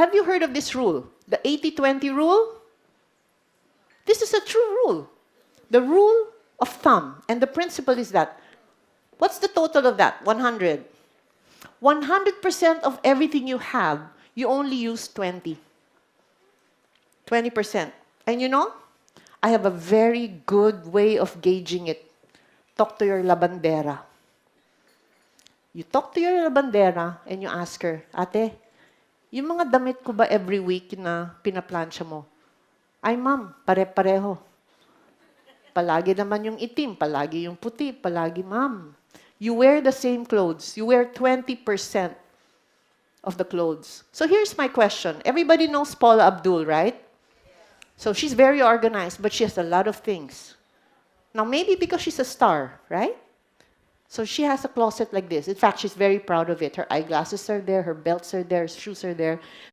Have you heard of this rule? The 80-20 rule? This is a true rule. The rule of thumb. And the principle is that, what's the total of that? 100. 100% of everything you have, you only use 20. 20%. And you know, I have a very good way of gauging it. Talk to your labandera. You talk to your labandera and you ask her, Ate, yung mga damit ko ba every week na pinaplansya mo? Ay, ma'am, pare-pareho. Palagi naman yung itim, palagi yung puti, palagi, ma'am. You wear the same clothes. You wear 20% of the clothes. So here's my question. Everybody knows Paula Abdul, right? So she's very organized, but she has a lot of things. Now, maybe because she's a star, right? So she has a closet like this. In fact, she's very proud of it. Her eyeglasses are there, her belts are there, her shoes are there.